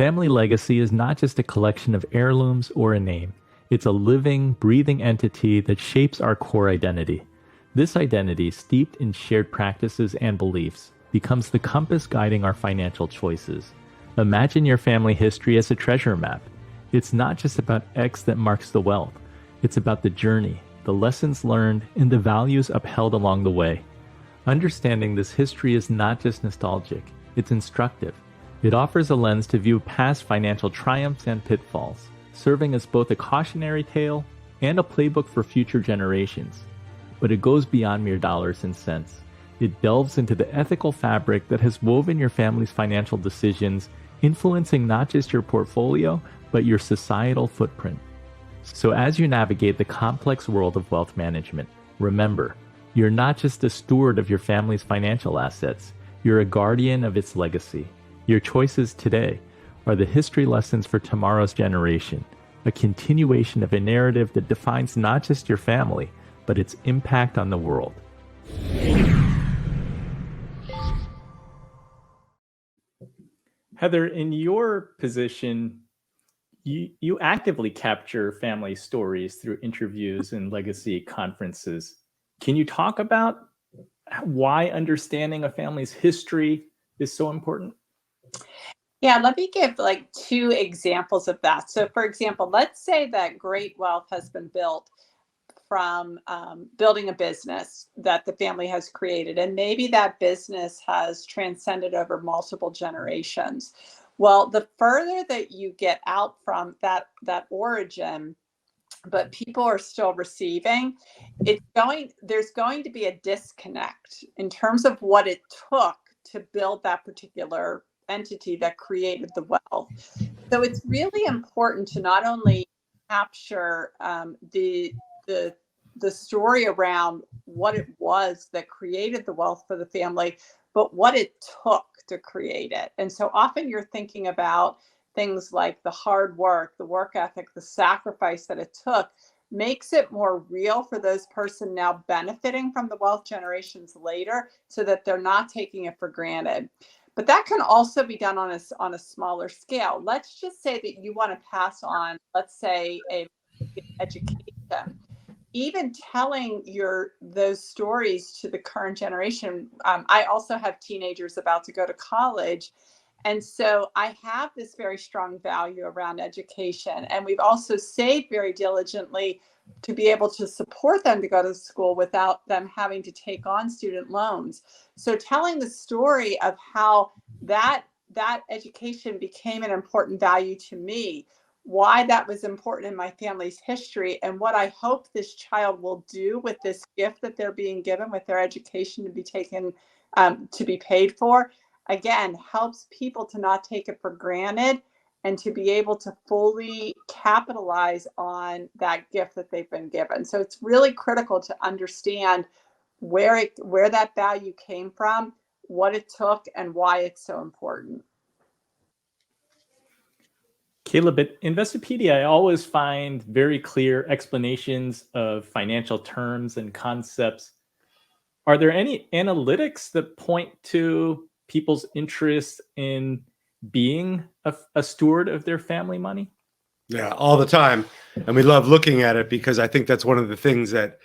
Family legacy is not just a collection of heirlooms or a name. It's a living, breathing entity that shapes our core identity. This identity, steeped in shared practices and beliefs, becomes the compass guiding our financial choices. Imagine your family history as a treasure map. It's not just about X that marks the wealth. It's about the journey, the lessons learned, and the values upheld along the way. Understanding this history is not just nostalgic, it's instructive. It offers a lens to view past financial triumphs and pitfalls, serving as both a cautionary tale and a playbook for future generations. But it goes beyond mere dollars and cents. It delves into the ethical fabric that has woven your family's financial decisions, influencing not just your portfolio, but your societal footprint. So as you navigate the complex world of wealth management, remember, you're not just a steward of your family's financial assets, you're a guardian of its legacy. Your choices today are the history lessons for tomorrow's generation, a continuation of a narrative that defines not just your family, but its impact on the world. Heather, in your position, you actively capture family stories through interviews and legacy conferences. Can you talk about why understanding a family's history is so important? Yeah, let me give like two examples of that. So, for example, let's say that great wealth has been built from building a business that the family has created, and maybe that business has transcended over multiple generations. Well, the further that you get out from that origin, but people are still receiving, there's going to be a disconnect in terms of what it took to build that particular entity that created the wealth. So it's really important to not only capture the story around what it was that created the wealth for the family, but what it took to create it. And so often you're thinking about things like the hard work, the work ethic, the sacrifice that it took makes it more real for those person now benefiting from the wealth generations later, so that they're not taking it for granted. But that can also be done on a smaller scale. Let's just say that you want to pass on, let's say, a education. Even telling those stories to the current generation. I also have teenagers about to go to college. And so I have this very strong value around education. And we've also saved very diligently to be able to support them to go to school without them having to take on student loans. So telling the story of how that education became an important value to me, why that was important in my family's history, and what I hope this child will do with this gift that they're being given with their education to be taken, to be paid for, again, helps people to not take it for granted and to be able to fully capitalize on that gift that they've been given. So it's really critical to understand where that value came from, what it took, and why it's so important. Caleb, at Investopedia, I always find very clear explanations of financial terms and concepts. Are there any analytics that point to people's interest in being a steward of their family money? Yeah, all the time. And we love looking at it because I think that's one of the things that,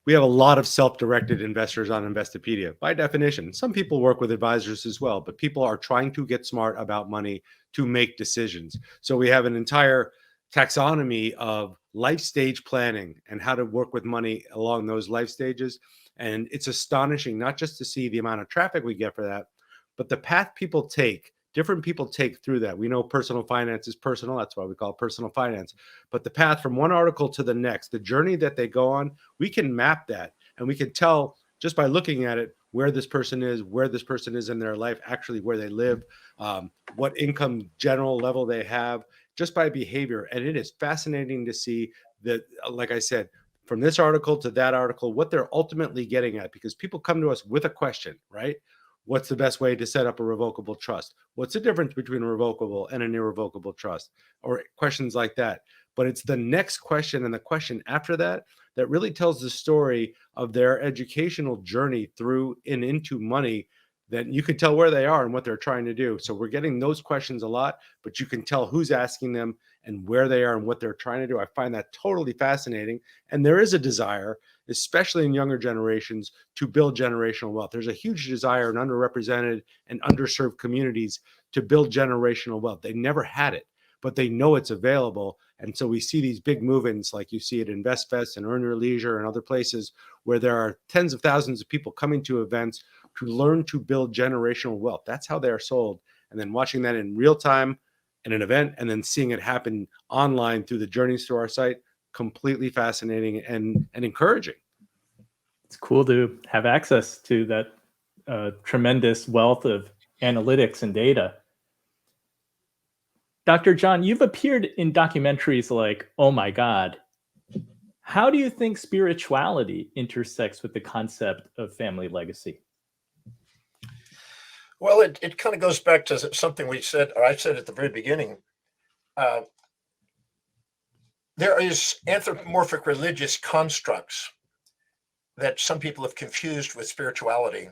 we have a lot of self-directed investors on Investopedia by definition. Some people work with advisors as well, but people are trying to get smart about money to make decisions. So we have an entire taxonomy of life stage planning and how to work with money along those life stages. And it's astonishing, not just to see the amount of traffic we get for that, but the path different people take through that. We know personal finance is personal. That's why we call it personal finance. But the path from one article to the next, the journey that they go on, we can map that. And we can tell just by looking at it where this person is in their life, actually where they live, what income general level they have, just by behavior. And it is fascinating to see that, like I said, from this article to that article, what they're ultimately getting at, because people come to us with a question, right? What's the best way to set up a revocable trust? What's the difference between a revocable and an irrevocable trust? Or questions like that. But it's the next question and the question after that that really tells the story of their educational journey through and into money then you can tell where they are and what they're trying to do. So we're getting those questions a lot, but you can tell who's asking them and where they are and what they're trying to do. I find that totally fascinating. And there is a desire, especially in younger generations, to build generational wealth. There's a huge desire in underrepresented and underserved communities to build generational wealth. They never had it, but they know it's available. And so we see these big movements like you see at InvestFest and Earn Your Leisure and other places where there are tens of thousands of people coming to events to learn to build generational wealth. That's how they are sold. And then watching that in real time in an event and then seeing it happen online through the journeys through our site, completely fascinating and encouraging. It's cool to have access to that tremendous wealth of analytics and data. Dr. John, you've appeared in documentaries like Oh My God. How do you think spirituality intersects with the concept of family legacy? Well, it kind of goes back to something we said, or I said at the very beginning. There is anthropomorphic religious constructs that some people have confused with spirituality.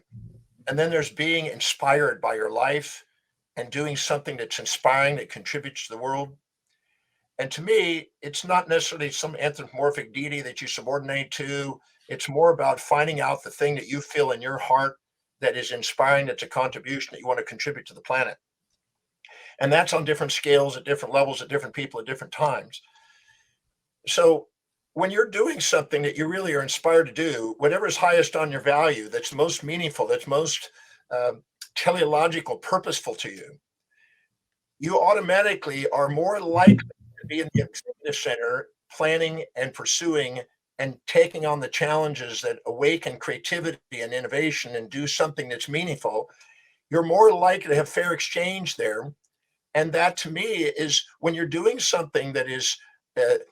And then there's being inspired by your life and doing something that's inspiring, that contributes to the world. And to me, it's not necessarily some anthropomorphic deity that you subordinate to. It's more about finding out the thing that you feel in your heart that is inspiring, that's a contribution that you want to contribute to the planet. And that's on different scales, at different levels, at different people, at different times. So when you're doing something that you really are inspired to do, whatever is highest on your value, that's most meaningful, that's most teleological, purposeful to you, you automatically are more likely to be in the executive center planning and pursuing and taking on the challenges that awaken creativity and innovation and do something that's meaningful. You're more likely to have fair exchange there. And that to me is when you're doing something that is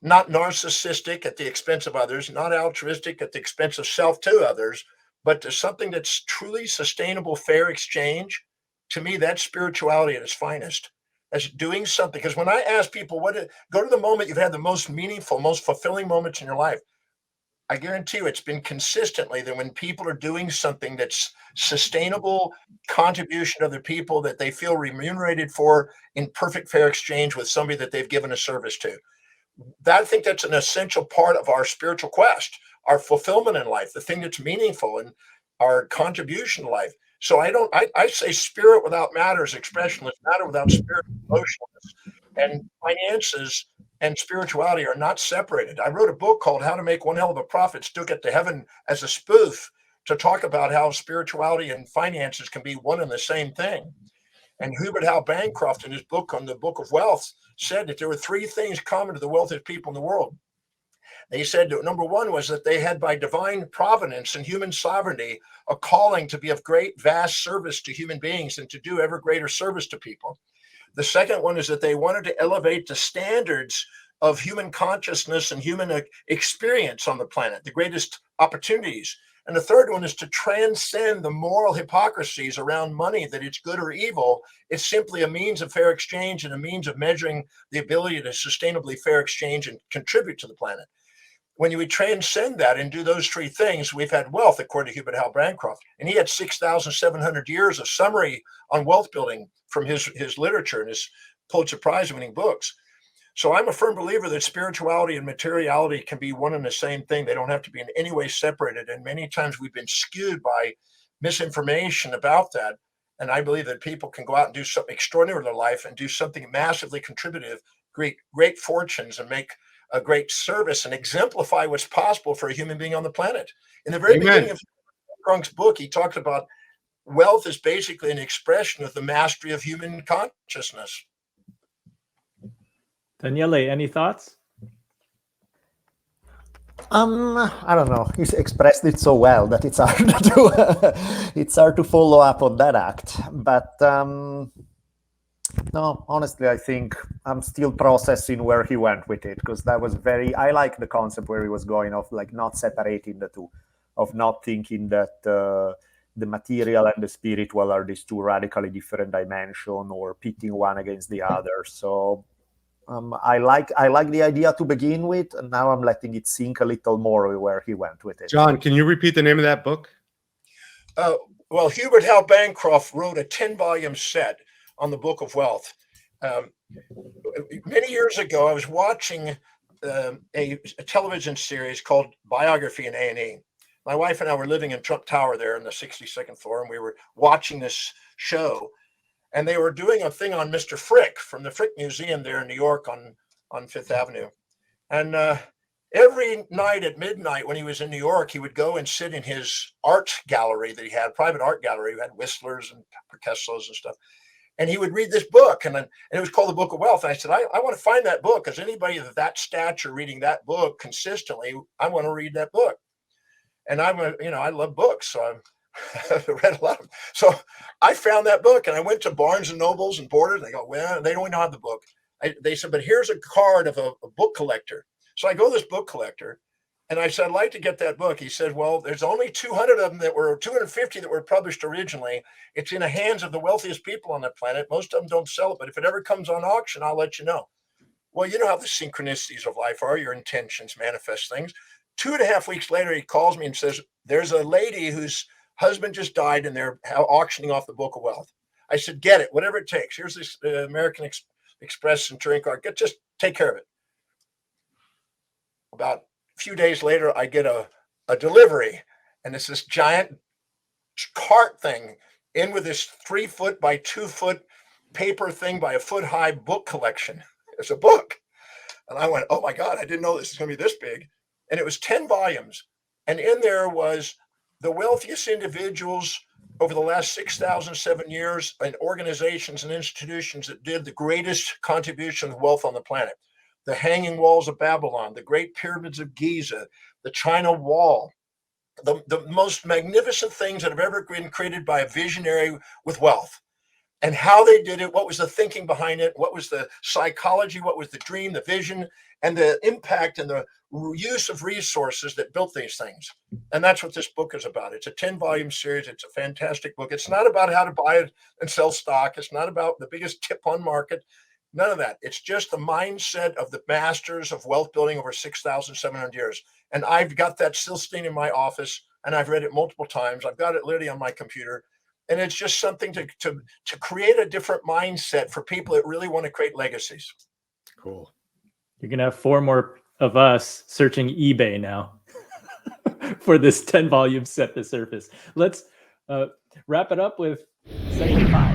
not narcissistic at the expense of others, not altruistic at the expense of self to others, but to something that's truly sustainable, fair exchange. To me, that's spirituality at its finest. As doing something, because when I ask people go to the moment you've had the most meaningful, most fulfilling moments in your life, I guarantee you it's been consistently that when people are doing something that's sustainable contribution to other people that they feel remunerated for in perfect fair exchange with somebody that they've given a service to. I think that's an essential part of our spiritual quest, our fulfillment in life, the thing that's meaningful and our contribution to life. So I say spirit without matter is expressionless, matter without spirit is emotionless. And finances and spirituality are not separated. I wrote a book called How to Make One Hell of a Profit, took it to heaven as a spoof to talk about how spirituality and finances can be one and the same thing. And Hubert Howe Bancroft, in his book on the Book of Wealth, said that there were three things common to the wealthiest people in the world. They said that number one was that they had, by divine providence and human sovereignty, a calling to be of great, vast service to human beings and to do ever greater service to people. The second one is that they wanted to elevate the standards of human consciousness and human experience on the planet, the greatest opportunities. And the third one is to transcend the moral hypocrisies around money, that it's good or evil. It's simply a means of fair exchange and a means of measuring the ability to sustainably fair exchange and contribute to the planet. When you would transcend that and do those three things, we've had wealth, according to Hubert Howe Bancroft. And he had 6,700 years of summary on wealth building from his literature and his Pulitzer Prize winning books. So I'm a firm believer that spirituality and materiality can be one and the same thing. They don't have to be in any way separated. And many times we've been skewed by misinformation about that. And I believe that people can go out and do something extraordinary in their life and do something massively contributive, great fortunes, and make a great service and exemplify what's possible for a human being on the planet. In the very beginning of Crunk's book, he talked about wealth is basically an expression of the mastery of human consciousness. Daniele, any thoughts? I don't know. He's expressed it so well that it's hard to follow up on that act. But no, honestly, I think I'm still processing where he went with it, because that was I like the concept where he was going of like not separating the two, of not thinking that the material and the spiritual are these two radically different dimensions or pitting one against the other. So I like the idea to begin with, and now I'm letting it sink a little more where he went with it. John, can you repeat the name of that book? Well, Hubert Howe Bancroft wrote a 10-volume set on the Book of Wealth. Many years ago, I was watching a television series called Biography in A&E. My wife and I were living in Trump Tower there on the 62nd floor, and we were watching this show. And they were doing a thing on Mr. Frick from the Frick Museum there in New York on Fifth Avenue. And every night at midnight when he was in New York, he would go and sit in his art gallery that he had, private art gallery. He had Whistlers and Picassos and stuff. And he would read this book, and it was called the Book of Wealth. And I said, I want to find that book, because anybody of that stature reading that book consistently, I want to read that book. And I love books, so I've read a lot of them. So I found that book, and I went to Barnes and Nobles and Borders. They go, well, they don't have the book. They said, but here's a card of a book collector. So I go to this book collector, and I said, I'd like to get that book. He said, well, there's only 200 of them 250 that were published originally. It's in the hands of the wealthiest people on the planet. Most of them don't sell it, but if it ever comes on auction, I'll let you know. Well, you know how the synchronicities of life are. Your intentions manifest things. 2.5 weeks later, he calls me and says, there's a lady whose husband just died, and they're auctioning off the Book of Wealth. I said, get it, whatever it takes. Here's this American Express Centurion card. Just take care of it. About a few days later, I get a delivery, and it's this giant cart thing in with this 3-foot by 2-foot paper thing by a foot high book collection. It's a book. And I went, oh my God, I didn't know this was going to be this big. And it was 10 volumes. And in there was the wealthiest individuals over the last 6,007 years, and organizations and institutions that did the greatest contribution to wealth on the planet. The Hanging Walls of Babylon, the Great Pyramids of Giza, the China Wall, the most magnificent things that have ever been created by a visionary with wealth. And how they did it, what was the thinking behind it, what was the psychology, what was the dream, the vision, and the impact and the use of resources that built these things. And that's what this book is about. It's a 10-volume series. It's a fantastic book. It's not about how to buy and sell stock. It's not about the biggest tip on market. None of that. It's just the mindset of the masters of wealth building over 6,700 years. And I've got that still sitting in my office, and I've read it multiple times. I've got it literally on my computer. And it's just something to create a different mindset for people that really want to create legacies. Cool. You're going to have 4 more of us searching eBay now for this 10-volume set to surface. Let's wrap it up with section 5.